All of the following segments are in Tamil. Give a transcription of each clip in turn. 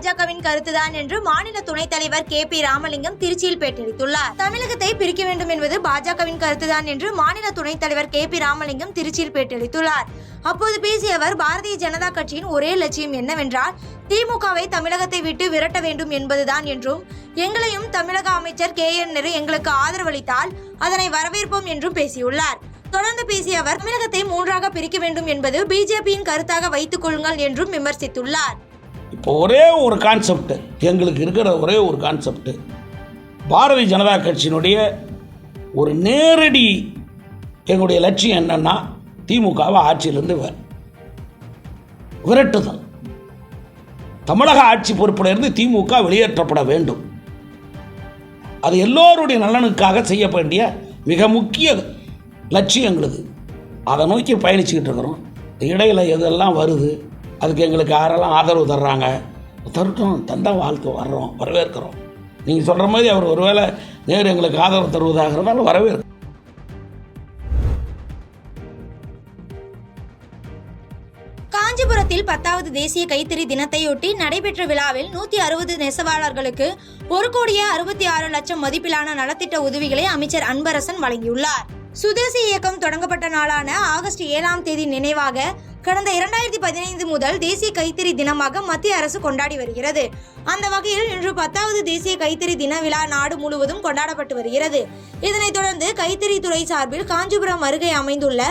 பாஜகவின் கருத்துதான் என்று மாநில துணைத் தலைவர் KP ராமலிங்கம் திருச்சியில் பேட்டியளித்துள்ளார். தமிழகத்தை பிரிக்க வேண்டும் என்பது பாஜகவின் கருத்துதான் என்று மாநில துணைத் தலைவர் KP ராமலிங்கம் திருச்சியில் பேட்டியளித்துள்ளார். அப்போது பேசிய அவர், பாரதிய ஜனதா கட்சியின் ஒரே லட்சியம் என்னவென்றால் திமுகவை தமிழகத்தை விட்டு விரட்ட வேண்டும் என்பதுதான் என்றும், எங்களையும் தமிழக அமைச்சர் KN நேரு எங்களுக்கு ஆதரவளித்தால் அதனை வரவேற்போம் என்றும் பேசியுள்ளார். தொடர்ந்து பேசிய அவர், தமிழகத்தை மூன்றாக பிரிக்க வேண்டும் என்பது பிஜேபியின் கருத்தாக வைத்துக் கொள்ளுங்கள் என்றும் விமர்சித்துள்ளார். இப்போ ஒரே ஒரு கான்செப்ட் எங்களுக்கு இருக்கிற ஒரே ஒரு கான்செப்ட், பாரதிய ஜனதா கட்சியினுடைய ஒரு நேரடி எங்களுடைய லட்சியம் என்னன்னா திமுகவை ஆட்சியிலிருந்து விரட்டுதல். தமிழக ஆட்சி பொறுப்பிலிருந்து திமுக வெளியேற்றப்பட வேண்டும். அது எல்லோருடைய நலனுக்காக செய்ய வேண்டிய மிக முக்கிய லட்சியம் எங்களுக்கு. அதை நோக்கி பயணிச்சுக்கிட்டு இருக்கிறோம். இடையில் எதெல்லாம் வருது, அதுக்கு எங்களுக்கு யாரெல்லாம் ஆதரவு தர்றாங்க, தரட்டும், தந்தால் வாழ்க்கை வர்றோம், வரவேற்கிறோம். நீங்கள் சொல்கிற மாதிரி அவர் ஒருவேளை நேரு எங்களுக்கு ஆதரவு தருவதாக இருந்தாலும் வரவேற்கிறோம். காஞ்சிபுரத்தில் 10வது தேசிய கைத்தறி தினத்தையொட்டி நடைபெற்ற விழாவில் 160 நெசவாளர்களுக்கு 1,66,00,000 மதிப்பிலான நலத்திட்ட உதவிகளை அமைச்சர் அன்பரசன் வழங்கியுள்ளார். சுதேசி இயக்கம் தொடங்கப்பட்ட நாளான ஆகஸ்ட் 7ஆம் தேதி நினைவாக கடந்த 2015 முதல் தேசிய கைத்தறி தினமாக மத்திய அரசு கொண்டாடி வருகிறது. அந்த வகையில் இன்று 10வது தேசிய கைத்தறி தின விழா நாடு முழுவதும் கொண்டாடப்பட்டு வருகிறது. இதனைத் தொடர்ந்து கைத்தறி துறை சார்பில் காஞ்சிபுரம் அருகே அமைந்துள்ள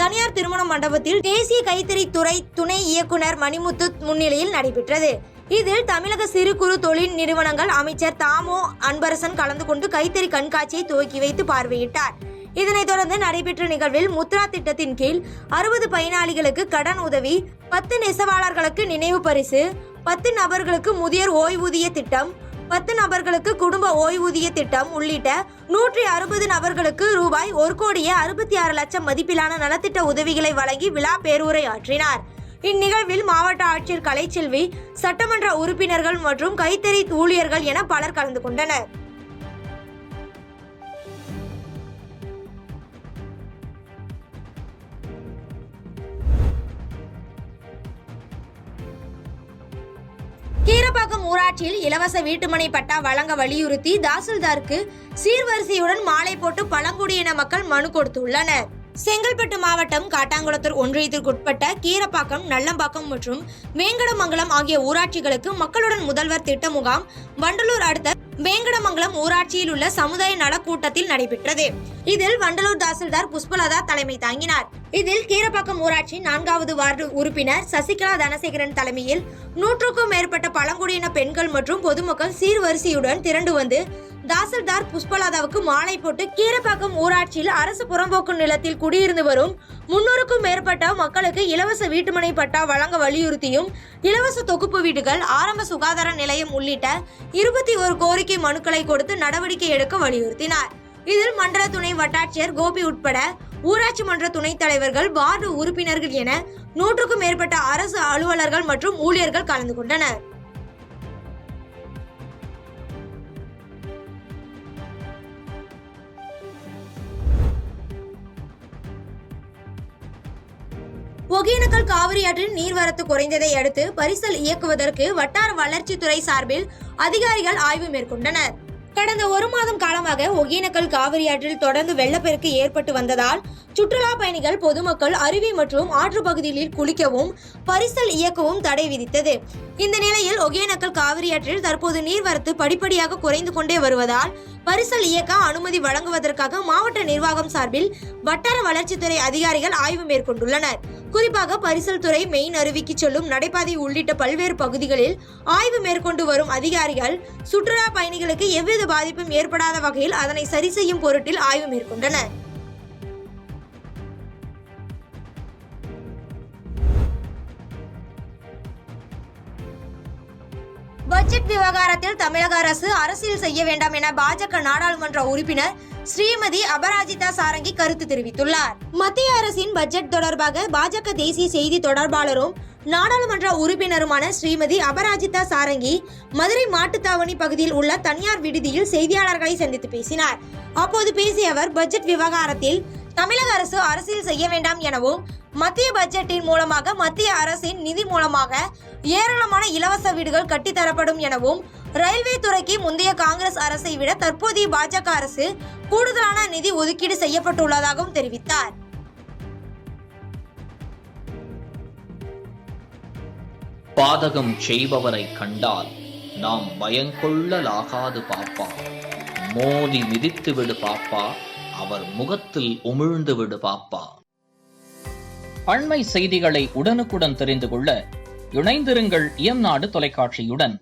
தனியார் திருமண மண்டபத்தில் தேசிய கைத்தறி துறை துணை இயக்குனர் மணிமுத்து முன்னிலையில் நடைபெற்றது. இதில் தமிழக சிறு குறு தொழில் நிறுவனங்கள் அமைச்சர் தாமோ அன்பரசன் கலந்து கொண்டு கைத்தறி கண்காட்சியை துவக்கி வைத்து பார்வையிட்டார். இதனைத் தொடர்ந்து நடைபெற்ற நிகழ்வில் முத்ரா திட்டத்தின் கீழ் 60 பயனாளிகளுக்கு கடன் உதவி, 10 நெசவாளர்களுக்கு நினைவு பரிசு, 10 நபர்களுக்கு முதியோர் ஓய்வூதிய திட்டம், 10 நபர்களுக்கு குடும்ப ஓய்வூதிய திட்டம் உள்ளிட்ட 160 நபர்களுக்கு ரூபாய் 1,66,00,000 மதிப்பிலான நலத்திட்ட உதவிகளை வழங்கி விழா பேருரை ஆற்றினார். இந்நிகழ்வில் மாவட்ட ஆட்சியர் கலைச்செல்வி, சட்டமன்ற உறுப்பினர்கள் மற்றும் கைத்தறி ஊழியர்கள் என பலர் கலந்து கொண்டனர். கீரப்பாக்கம் ஊராட்சியில் இலவச வீட்டுமனை பட்டா வழங்க வலியுறுத்தி தாசில்தாருக்கு சீர்வரிசையுடன் மாலை போட்டு பழங்குடியின மக்கள் மனு கொடுத்துள்ளனர். செங்கல்பட்டு மாவட்டம் காட்டாங்குளத்தூர் ஒன்றியத்திற்குட்பட்ட கீரப்பாக்கம், நல்லம்பாக்கம் மற்றும் வேங்கடமங்கலம் ஆகிய ஊராட்சிகளுக்கு மக்களுடன் முதல்வர் திட்ட முகாம் வண்டலூர் அடுத்த வேங்கடமங்கலம் ஊராட்சியில் உள்ள சமுதாய நலக்கூட்டத்தில் நடைபெற்றது. இதில் வண்டலூர் தாசில்தார் புஷ்பலதா தலைமை தாங்கினார். இதில் கீரப்பாக்கம் ஊராட்சி 4வது வார்டு உறுப்பினர் சசிகலா தனசேகரன் தலைமையில் 100க்கும் மேற்பட்ட பழங்குடியின பெண்கள் மற்றும் பொதுமக்கள் சீர்வரிசையுடன் திரண்டு வந்து தாசில்தார் புஷ்பலதாவுக்கு மாலை போட்டு கீரப்பாக்கம் ஊராட்சியில் அரசு புறம்போக்கு நிலத்தில் குடியிருந்து வரும் 300க்கும் மேற்பட்ட மக்களுக்கு இலவச வீட்டுமனை பட்டா வழங்க வலியுறுத்தியும், இலவச தொகுப்பு வீடுகள், ஆரம்ப சுகாதார நிலையம் உள்ளிட்ட 21 கோரிக்கை மனுக்களை கொடுத்து நடவடிக்கை எடுக்க வலியுறுத்தினார். இதில் மண்டல துணை வட்டாட்சியர் கோபி உட்பட ஊராட்சி மன்ற துணைத் தலைவர்கள், வார்டு உறுப்பினர்கள் என 100க்கும் மேற்பட்ட அரசு அலுவலர்கள் மற்றும் ஊழியர்கள் கலந்து கொண்டனர். ஒகேனக்கல் காவிரி ஆற்றில் நீர்வரத்து குறைந்ததை அடுத்து பரிசல் இயக்குவதற்கு வட்டார வளர்ச்சித்துறை சார்பில் அதிகாரிகள் ஆய்வு மேற்கொண்டனர். கடந்த 1 மாதம் காலமாக ஒகேனக்கல் காவிரி ஆற்றில் தொடர்ந்து வெள்ளப்பெருக்கு ஏற்பட்டு வந்ததால் சுற்றுலா பயணிகள், பொதுமக்கள் அருவி மற்றும் ஆற்று பகுதிகளில் குளிக்கவும் பரிசல் இயக்கவும் தடை விதித்தது. இந்த நிலையில் ஒகேனக்கல் காவிரி ஆற்றில் தற்போது நீர்வரத்து படிப்படியாக குறைந்து கொண்டே வருவதால் பரிசல் இயக்க அனுமதி வழங்குவதற்காக மாவட்ட நிர்வாகம் சார்பில் வட்டார வளர்ச்சித்துறை அதிகாரிகள் ஆய்வு மேற்கொண்டுள்ளனர். குறிப்பாக பரிசல் துறை மெயின் அருவிக்கு செல்லும் நடைபாதை உள்ளிட்ட பல்வேறு பகுதிகளில் ஆய்வு மேற்கொண்டு வரும் அதிகாரிகள் சுற்றுலா பயணிகளுக்கு எவ்வித பாதிப்பும் ஏற்படாத வகையில் அதனை சரி செய்யும் பொருட்டில் ஆய்வு மேற்கொண்டனர். பட்ஜெட் விவகாரத்தில் தமிழக அரசு அரசியல் செய்ய வேண்டாம் என பாஜக நாடாளுமன்ற உறுப்பினர் ஸ்ரீமதி அபராஜிதா சாரங்கி கருத்து தெரிவித்துள்ளார். மத்திய அரசின் பட்ஜெட் தொடர்பாக பாஜக தேசிய செய்தி தொடர்பாளரும் நாடாளுமன்ற உறுப்பினருமான ஸ்ரீமதி அபராஜிதா சாரங்கி மதுரை மாட்டுத்தாவணி பகுதியில் உள்ள தனியார் விடுதியில் செய்தியாளர்களை சந்தித்து பேசினார். அப்போது பேசிய அவர், பட்ஜெட் விவகாரத்தில் தமிழக அரசு அரசியல் செய்ய வேண்டாம் எனவும், மத்திய பட்ஜெட்டின் மூலமாக மத்திய அரசின் நிதி மூலமாக ஏராளமான இலவச வீடுகள் கட்டித்தரப்படும் எனவும், ரயில்வே துறைக்கு முந்தைய காங்கிரஸ் அரசை விட தற்போதைய பாஜக அரசு கூடுதலான நிதி ஒதுக்கீடு செய்யப்பட்டுள்ளதாகவும் தெரிவித்தார். பாதகம் செய்பவரை கண்டால் நாம் பயங்கொள்ளலாகாது பாப்பா, மோதி மிதித்து விடு பாப்பா, அவர் முகத்தில் உமிழ்ந்து விடு பாப்பா. அண்மை செய்திகளை உடனுக்குடன் தெரிந்து கொள்ள இணைந்திருங்கள் இயம்நாடு தொலைக்காட்சியுடன்.